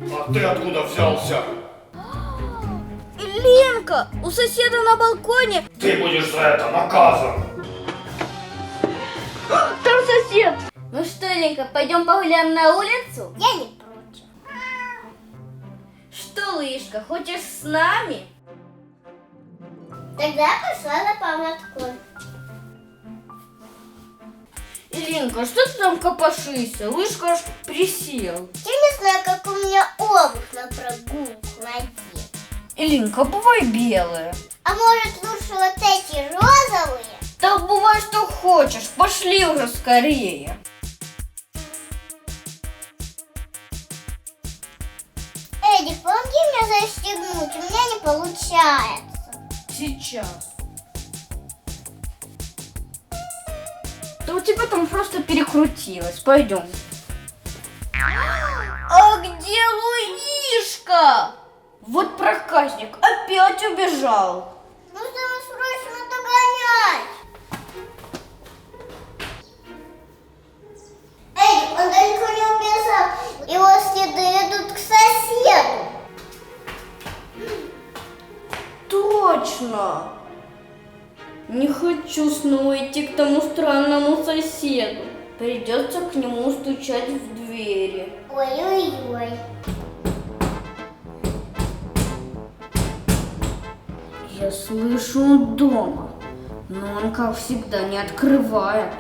А ты откуда взялся? Ленка, у соседа на балконе. Ты будешь за это наказан. Там сосед. Ну что, Ленка, пойдем погуляем на улицу? Я не против. Что, Лышка, хочешь с нами? Тогда я пошла на поводку. Ленка, что ты там копошишься? Лышка аж присел. Я не знаю, как у меня обувь на прогулку надеть. Ленка, бывай белая. А может лучше вот эти розовые? Да бывай что хочешь, пошли уже скорее. Эдик, помоги мне застегнуть, у меня не получается. Сейчас. Да у тебя там просто перекрутилось. Пойдем. А где Луишка? Вот проказник опять убежал. Нужно его срочно догонять. Эдик, он далеко не убежал. Его следы идут к соседу. Точно. Не хочу снова идти к тому странному соседу. Придется к нему стучать в двери. Ой-ой-ой. Я слышу, он дома, но он, как всегда, не открывает.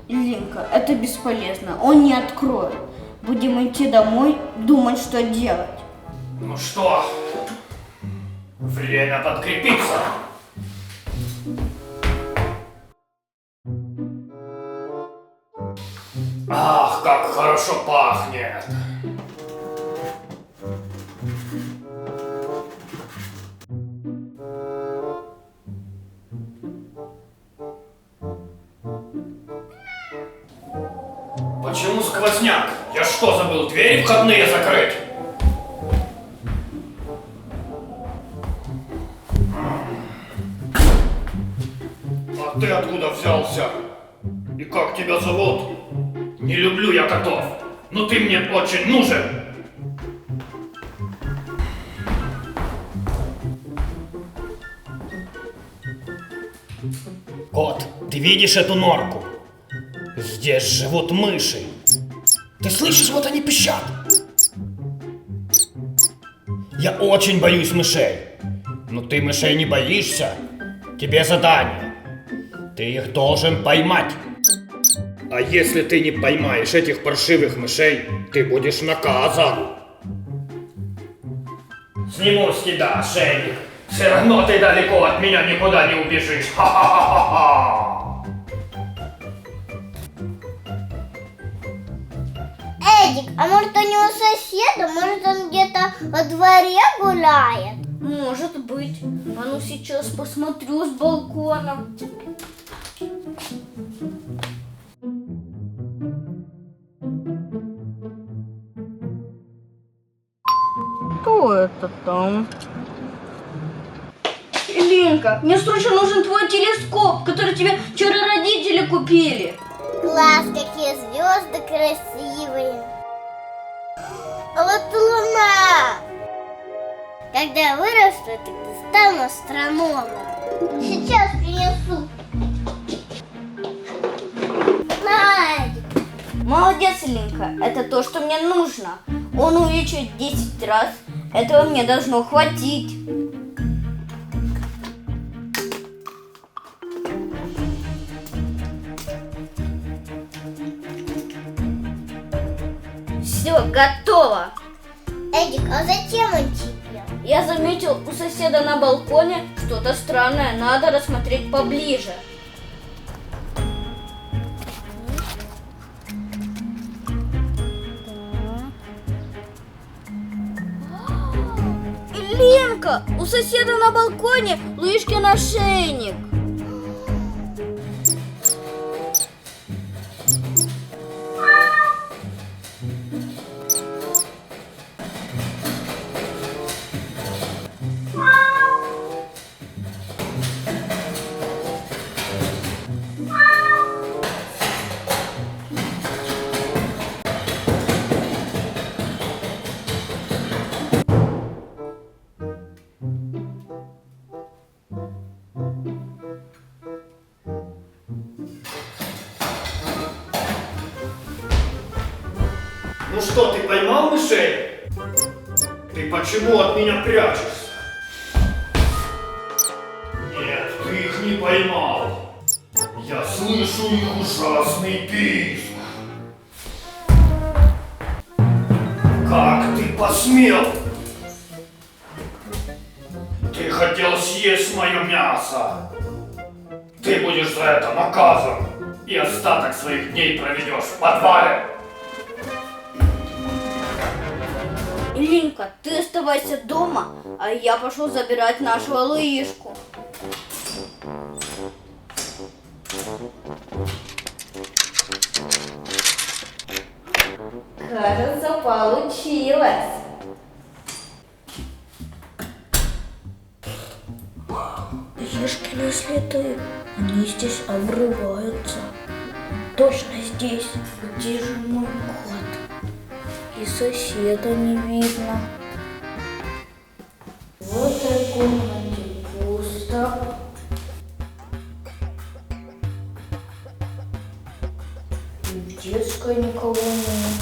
Ленка, это бесполезно, он не откроет. Будем идти домой, думать, что делать. Ну что, время подкрепиться. Ах, как хорошо пахнет. Почему сквозняк? Я что, забыл двери входные закрыть? А ты откуда взялся? И как тебя зовут? Не люблю я котов, но ты мне очень нужен. Кот, ты видишь эту норку? Здесь живут мыши. Ты слышишь, вот они пищат. Я очень боюсь мышей. Но ты мышей не боишься. Тебе задание. Ты их должен поймать. А если ты не поймаешь этих паршивых мышей, ты будешь наказан. Сниму с тебя ошейник. Все равно ты далеко от меня никуда не убежишь. Ха-ха-ха-ха! Эдик, а может у него соседа? Может он где-то во дворе гуляет? Может быть. А ну сейчас посмотрю с балкона. Кто это там? Ленка, мне срочно нужен твой телескоп, который тебе вчера родители купили. Класс, какие звезды красивые. А вот луна. Когда я вырасту, тогда стану астрономом. Сейчас принесу. Надя. Молодец, Ленка, это то, что мне нужно. Он увеличивает 10 раз. Этого мне должно хватить. Все, готово. Эдик, а зачем он тебе? Я заметил у соседа на балконе что-то странное. Надо рассмотреть поближе. Ленка, у соседа на балконе Луишкин ошейник. Ну что, ты поймал мышей? Ты почему от меня прячешься? Нет, ты их не поймал. Я слышу их ужасный писк. Как ты посмел? Ты хотел съесть мое мясо. Ты будешь за это наказан. И остаток своих дней проведешь в подвале. Ильинка, ты оставайся дома, а я пошел забирать нашего Луишку. Кажется, получилось. Ешкины следы, они здесь обрываются. Точно здесь. Где же мой кот? И соседа не видно. В этой комнате пусто. И в детской никого нет.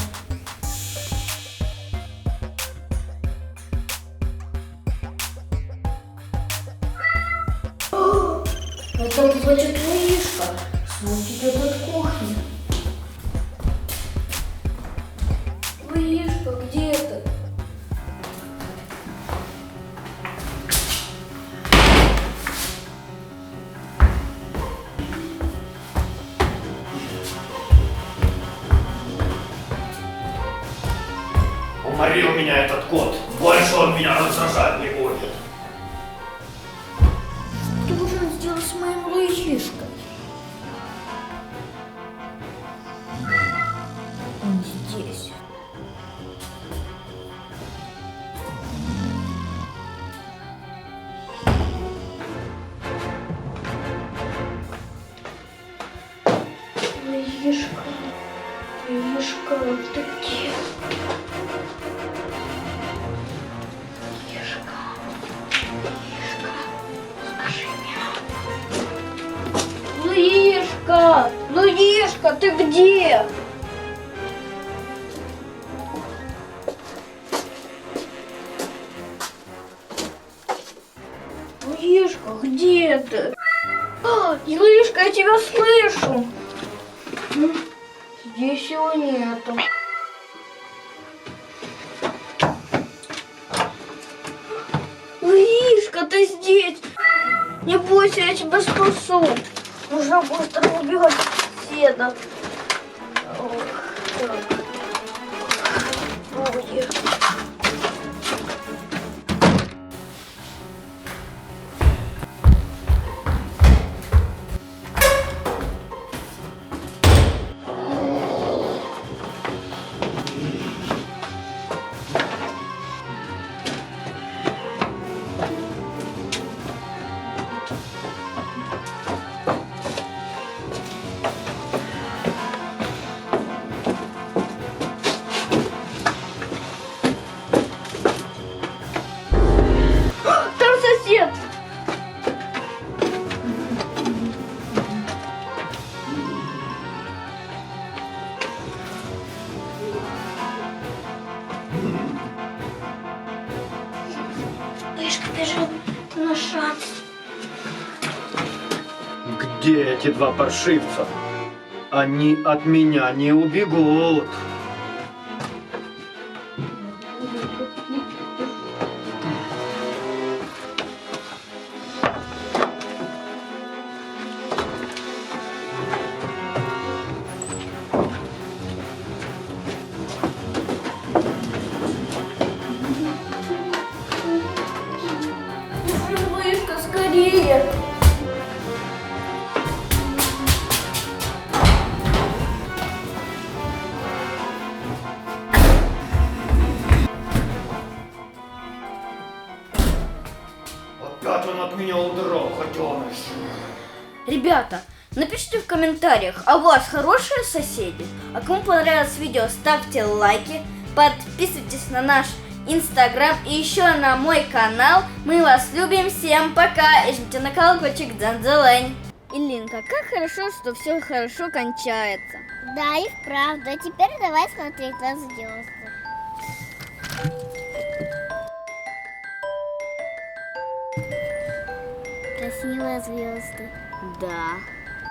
Это значит Луишка. Звук идет от кухни. Луишка, где ты? Уморил меня этот кот. Больше он меня раздражать не будет. Что же он сделал с моим Луишкой? Он здесь. Луишка, Луишка, ты где? Луишка, Луишка, скажи мне. Луишка, Луишка, ты где? Луишка, где ты? Луишка, я тебя слышу. Здесь его нету. Луишка, ты здесь. Не бойся, я тебя спасу. Нужно быстро убивать соседа. Ох, так. Ой. Там сосед. Луишка бежит на шанс. Где эти два паршивца? Они от меня не убегут. Луишка, скорее. Опять он от меня удрал, хотеныш. Ребята, напишите в комментариях, а у вас хорошие соседи? А кому понравилось видео, ставьте лайки, подписывайтесь на наш Инстаграм и еще на мой канал. Мы вас любим, всем пока и жмите на колокольчик, дзан-дзелень. Ильинка, как хорошо, что все хорошо кончается. Да, и вправду. А теперь давай смотреть на звезды. Красивые звезды. Да.